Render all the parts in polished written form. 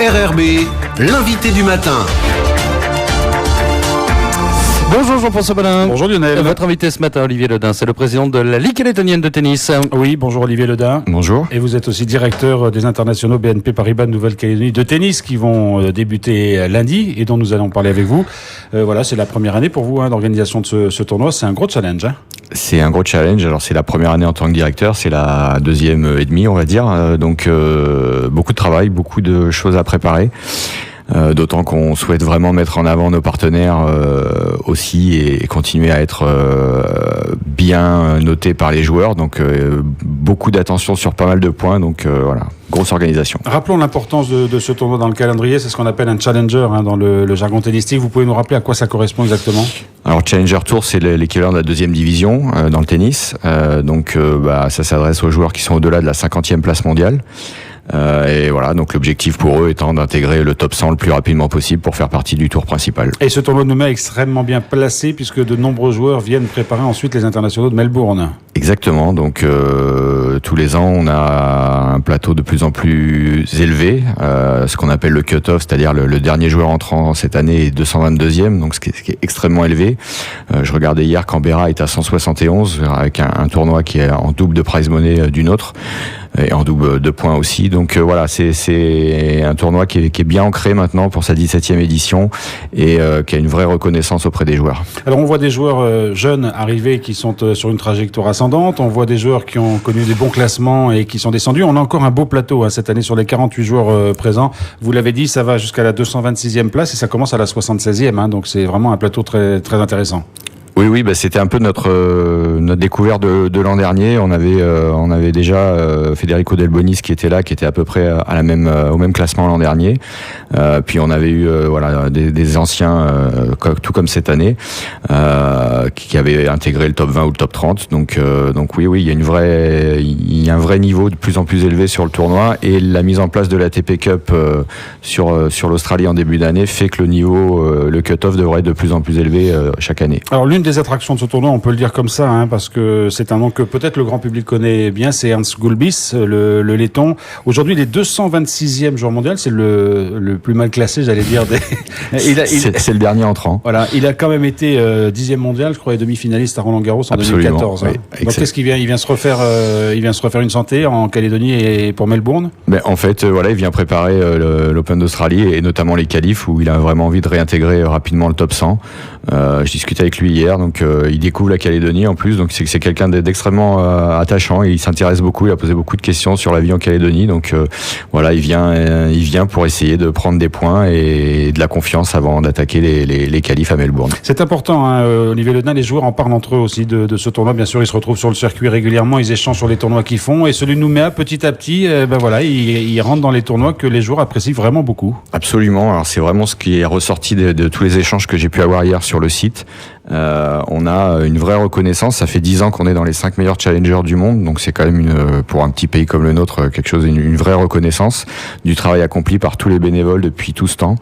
RRB, l'invité du matin. Bonjour Jean-François Balin. Bonjour Lionel. Votre invité ce matin, Olivier Ledin, c'est le président de la Ligue calédonienne de tennis. Oui, bonjour Olivier Ledin. Bonjour. Et vous êtes aussi directeur des internationaux BNP Paribas de Nouvelle-Calédonie de tennis qui vont débuter lundi et dont nous allons parler avec vous. Voilà, c'est la première année pour vous d'organisation de ce tournoi. C'est un gros challenge. C'est un gros challenge. Alors c'est la première année en tant que directeur, c'est la deuxième et demie, on va dire. Donc beaucoup de travail, beaucoup de choses à préparer. D'autant qu'on souhaite vraiment mettre en avant nos partenaires aussi et continuer à être bien notés par les joueurs. Donc beaucoup d'attention sur pas mal de points. Donc voilà, grosse organisation. Rappelons l'importance de ce tournoi dans le calendrier. C'est ce qu'on appelle un challenger dans le jargon tennistique. Vous pouvez nous rappeler à quoi ça correspond exactement ? Alors Challenger Tour, c'est l'équivalent de la deuxième division dans le tennis. Donc ça s'adresse aux joueurs qui sont au-delà de la 50e place mondiale. Et voilà, donc l'objectif pour eux étant d'intégrer le top 100 le plus rapidement possible pour faire partie du tour principal. Et ce tournoi nous met extrêmement bien placé puisque de nombreux joueurs viennent préparer ensuite les internationaux de Melbourne. Exactement, donc tous les ans on a un plateau de plus en plus élevé, ce qu'on appelle le cut-off, c'est-à-dire le dernier joueur entrant cette année est 222e, donc ce qui est extrêmement élevé. Je regardais hier, Canberra est à 171 avec un tournoi qui est en double de prize money d'une autre. Et en double de points aussi. Donc voilà, c'est un tournoi qui est bien ancré maintenant pour sa 17e édition et qui a une vraie reconnaissance auprès des joueurs. Alors on voit des joueurs jeunes arriver qui sont sur une trajectoire ascendante, on voit des joueurs qui ont connu des bons classements et qui sont descendus. On a encore un beau plateau cette année sur les 48 joueurs présents. Vous l'avez dit, ça va jusqu'à la 226e place et ça commence à la 76e, donc c'est vraiment un plateau très, très intéressant. Oui, c'était un peu notre découverte de l'an dernier. On avait déjà Federico Delbonis qui était là, qui était à peu près à au même classement l'an dernier. Puis on avait eu des anciens tout comme cette année qui avaient intégré le top 20 ou le top 30. Donc oui, il y a un vrai niveau de plus en plus élevé sur le tournoi et la mise en place de la l'ATP Cup sur l'Australie en début d'année fait que le niveau, le cut-off devrait être de plus en plus élevé chaque année. Alors l'une des attractions de ce tournoi, on peut le dire comme ça, parce que c'est un nom que peut-être le grand public connaît bien, c'est Ernst Gulbis, le letton. Aujourd'hui, il est 226e joueur mondial, c'est le plus mal classé, j'allais dire. C'est le dernier entrant. Voilà, il a quand même été 10e mondial, je crois, et demi-finaliste à Roland-Garros en 2014. Oui, donc qu'est-ce qu'il vient ? Il vient se refaire une santé en Calédonie et pour Melbourne ? En fait, il vient préparer l'Open d'Australie et notamment les qualifs où il a vraiment envie de réintégrer rapidement le top 100. Je discutais avec lui hier, donc il découvre la Calédonie en plus, donc c'est quelqu'un d'extrêmement attachant et il s'intéresse beaucoup, il a posé beaucoup de questions sur la vie en Calédonie, donc il vient pour essayer de prendre des points et de la confiance avant d'attaquer les qualifs à Melbourne. C'est important, Olivier Ledin, les joueurs en parlent entre eux aussi de ce tournoi, bien sûr ils se retrouvent sur le circuit régulièrement, ils échangent sur les tournois qu'ils font et celui de Nouméa, petit à petit, il rentre dans les tournois que les joueurs apprécient vraiment beaucoup. Absolument, alors c'est vraiment ce qui est ressorti de tous les échanges que j'ai pu avoir hier sur le site. On a une vraie reconnaissance. Ça fait 10 ans qu'on est dans les 5 meilleurs challengers du monde, donc c'est quand même pour un petit pays comme le nôtre quelque chose, une vraie reconnaissance du travail accompli par tous les bénévoles depuis tout ce temps.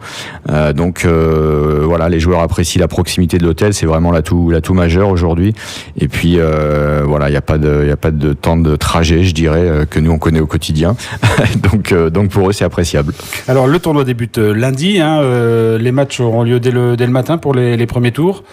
Les joueurs apprécient la proximité de l'hôtel, c'est vraiment l'atout majeur aujourd'hui. Et puis il y a pas de temps de trajet, je dirais, que nous on connaît au quotidien. donc pour eux c'est appréciable. Alors le tournoi débute lundi, les matchs auront lieu dès le matin pour les premiers tours.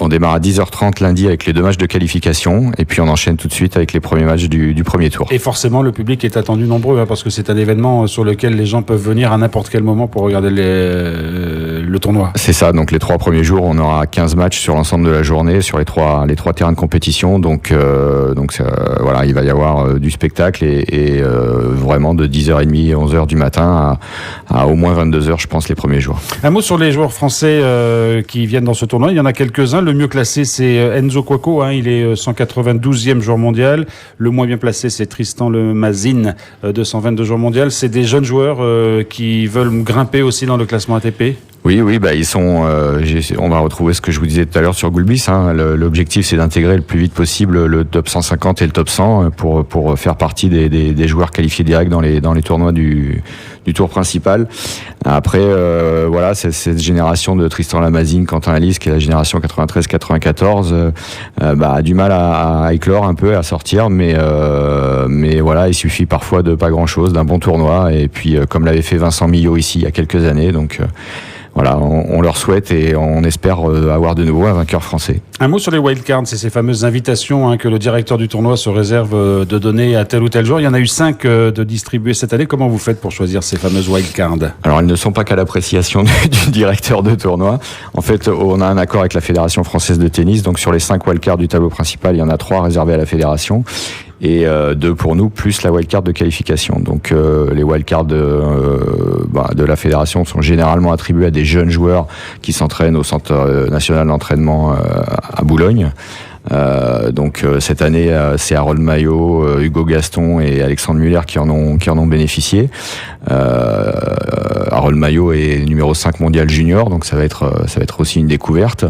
On démarre à 10h30 lundi avec les 2 matchs de qualification et puis on enchaîne tout de suite avec les premiers matchs du premier tour. Et forcément le public est attendu nombreux parce que c'est un événement sur lequel les gens peuvent venir à n'importe quel moment pour regarder le tournoi. C'est ça, donc les 3 premiers jours on aura 15 matchs sur l'ensemble de la journée sur les trois terrains de compétition, donc il va y avoir du spectacle et vraiment de 10h30 à 11h du matin à au moins 22h je pense les premiers jours. Un mot sur les joueurs français qui viennent dans ce tournoi, il y en a quelques-uns. Le mieux classé, c'est Enzo Cuoco. Il est 192e joueur mondial. Le moins bien placé, c'est Tristan Le Mazine, 222 joueurs mondial. C'est des jeunes joueurs qui veulent grimper aussi dans le classement ATP. Oui, ils sont. On va retrouver ce que je vous disais tout à l'heure sur Goulbis. L'objectif, c'est d'intégrer le plus vite possible le top 150 et le top 100 pour faire partie des joueurs qualifiés directs dans les tournois du tour principal. Après, c'est cette génération de Tristan Lamazine, Quentin Alice, qui est la génération 93-94, a du mal à éclore un peu, à sortir, mais voilà, il suffit parfois de pas grand-chose, d'un bon tournoi, et puis comme l'avait fait Vincent Millot ici il y a quelques années, donc. Voilà, on leur souhaite et on espère avoir de nouveau un vainqueur français. Un mot sur les wildcards, c'est ces fameuses invitations que le directeur du tournoi se réserve de donner à tel ou tel joueur. Il y en a eu 5 de distribués cette année. Comment vous faites pour choisir ces fameuses wildcards ? Alors, elles ne sont pas qu'à l'appréciation du directeur de tournoi. En fait, on a un accord avec la Fédération française de tennis. Donc, sur les 5 wildcards du tableau principal, il y en a 3 réservés à la Fédération. Et 2 pour nous, plus la wildcard de qualification. Donc les wildcards de la fédération sont généralement attribués à des jeunes joueurs qui s'entraînent au Centre national d'entraînement à Boulogne. Donc cette année, c'est Harold Maillot, Hugo Gaston et Alexandre Muller qui en ont bénéficié. Harold Maillot est numéro 5 mondial junior, donc ça va être aussi une découverte.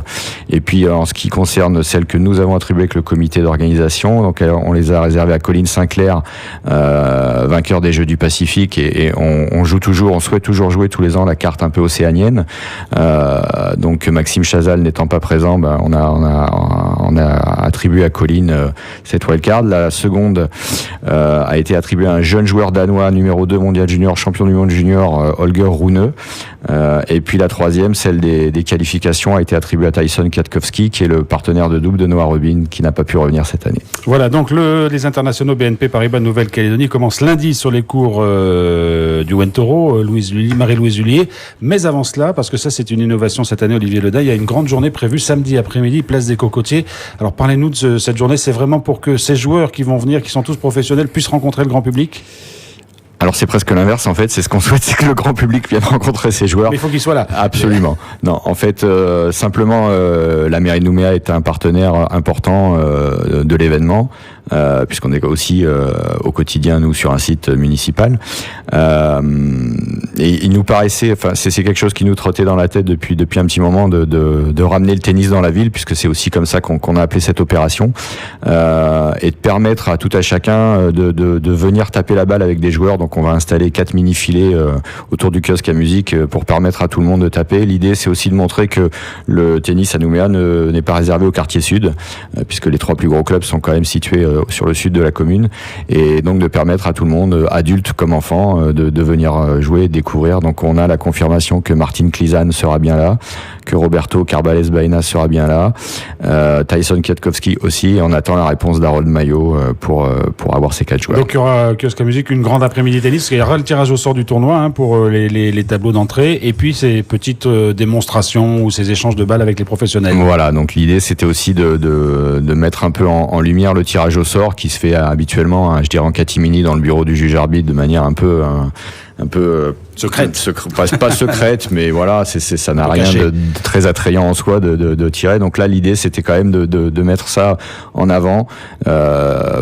Et puis en ce qui concerne celles que nous avons attribuées avec le comité d'organisation, donc on les a réservées à Colin Sinclair, vainqueur des Jeux du Pacifique, et on souhaite toujours jouer tous les ans la carte un peu océanienne. Donc Maxime Chazal n'étant pas présent, on a attribué à Colin cette wildcard. La seconde a été attribuée à un jeune joueur danois, numéro 2 mondial junior, champion du monde junior, Holger Rune. Et puis la troisième, celle des qualifications, a été attribuée à Tyson Kwiatkowski, qui est le partenaire de double de Noah Rubin, qui n'a pas pu revenir cette année. Voilà, donc les internationaux BNP Paribas Nouvelle-Calédonie commencent lundi sur les cours du Wentoro, Marie-Louise Hullier. Mais avant cela, parce que ça c'est une innovation cette année, Olivier Leday, il y a une grande journée prévue samedi après-midi, place des Cocotiers. Alors parlez-nous de cette journée, c'est vraiment pour que ces joueurs qui vont venir, qui sont tous professionnels, puissent rencontrer le grand public ? Alors c'est presque l'inverse en fait, c'est ce qu'on souhaite, c'est que le grand public vienne rencontrer ces joueurs. Mais il faut qu'ils soient là. Absolument. Non, en fait, simplement, la mairie de Nouméa est un partenaire important de l'événement, puisqu'on est aussi au quotidien, nous, sur un site municipal. Et il nous paraissait, enfin, c'est quelque chose qui nous trottait dans la tête depuis un petit moment de ramener le tennis dans la ville, puisque c'est aussi comme ça qu'on a appelé cette opération, et de permettre à tout à chacun de venir taper la balle avec des joueurs. Donc on va installer 4 mini-filets autour du kiosque à musique pour permettre à tout le monde de taper. L'idée, c'est aussi de montrer que le tennis à Nouméa n'est pas réservé au quartier sud, puisque les 3 plus gros clubs sont quand même situés sur le sud de la commune, et donc de permettre à tout le monde, adultes comme enfants, de venir jouer, découvrir. Donc on a la confirmation que Martin Klizan sera bien là, que Roberto Carbales Baena sera bien là, Tyson Kwiatkowski aussi, et on attend la réponse d'Harold Maillot pour avoir ces 4 joueurs. Donc il y aura kiosque à musique, une grande après-midi tennis, il y aura le tirage au sort du tournoi pour les tableaux d'entrée, et puis ces petites démonstrations ou ces échanges de balles avec les professionnels. Voilà, donc l'idée c'était aussi de mettre un peu en lumière le tirage au sort qui se fait habituellement, je dirais en catimini dans le bureau du juge arbitre, de manière un peu secrète. Pas secrète, mais voilà, ça n'a rien de très attrayant en soi de tirer. Donc là, l'idée, c'était quand même de mettre ça en avant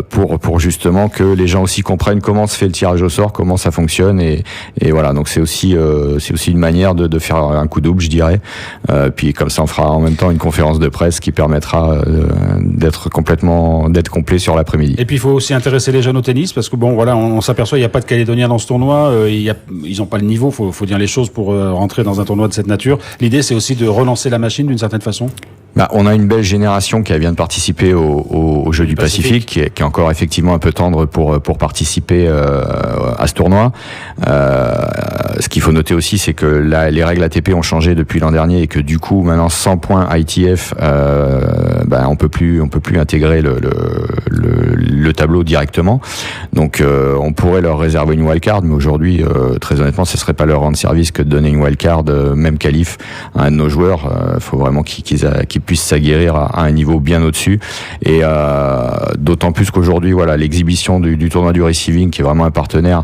pour justement que les gens aussi comprennent comment se fait le tirage au sort, comment ça fonctionne, et voilà. Donc c'est aussi une manière de faire un coup double, je dirais. Puis comme ça, on fera en même temps une conférence de presse qui permettra d'être complet sur l'après-midi. Et puis il faut aussi intéresser les jeunes au tennis, parce que bon, voilà, on s'aperçoit il n'y a pas de Calédoniens dans ce tournoi. Ils n'ont pas le niveau, faut dire les choses, pour rentrer dans un tournoi de cette nature. L'idée, c'est aussi de relancer la machine d'une certaine façon. On a une belle génération qui vient de participer aux Jeux du Pacifique, qui est encore effectivement un peu tendre pour participer à ce tournoi. Ce qu'il faut noter aussi, c'est que les règles ATP ont changé depuis l'an dernier, et que du coup maintenant 100 points ITF, on peut plus intégrer le tableau directement. Donc on pourrait leur réserver une wildcard, mais aujourd'hui très honnêtement, ce serait pas leur rendre service que de donner une wildcard, même qualif, à un de nos joueurs. Faut vraiment qu'ils puissent s'aguerrir à un niveau bien au-dessus, et d'autant plus qu'aujourd'hui, voilà, l'exhibition du tournoi du Receiving, qui est vraiment un partenaire,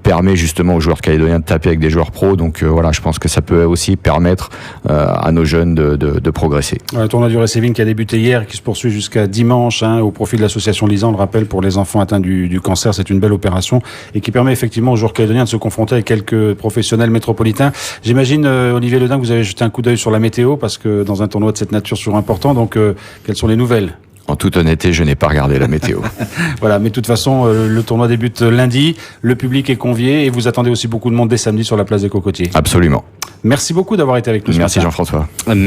permet justement aux joueurs calédoniens de taper avec des joueurs pros. Donc voilà, je pense que ça peut aussi permettre à nos jeunes de progresser. Le tournoi du Receiving qui a débuté hier, qui se poursuit jusqu'à dimanche, au profit de l'association l'opération Lisa, on le rappelle, pour les enfants atteints du cancer. C'est une belle opération et qui permet effectivement aux joueurs calédoniens de se confronter avec quelques professionnels métropolitains. J'imagine, Olivier Ledin, que vous avez jeté un coup d'œil sur la météo parce que dans un tournoi de cette nature, c'est toujours important. Donc, quelles sont les nouvelles? En toute honnêteté, je n'ai pas regardé la météo. Voilà, mais de toute façon, le tournoi débute lundi, le public est convié et vous attendez aussi beaucoup de monde dès samedi sur la place des Cocotiers. Absolument. Merci beaucoup d'avoir été avec nous. Merci Jean-François.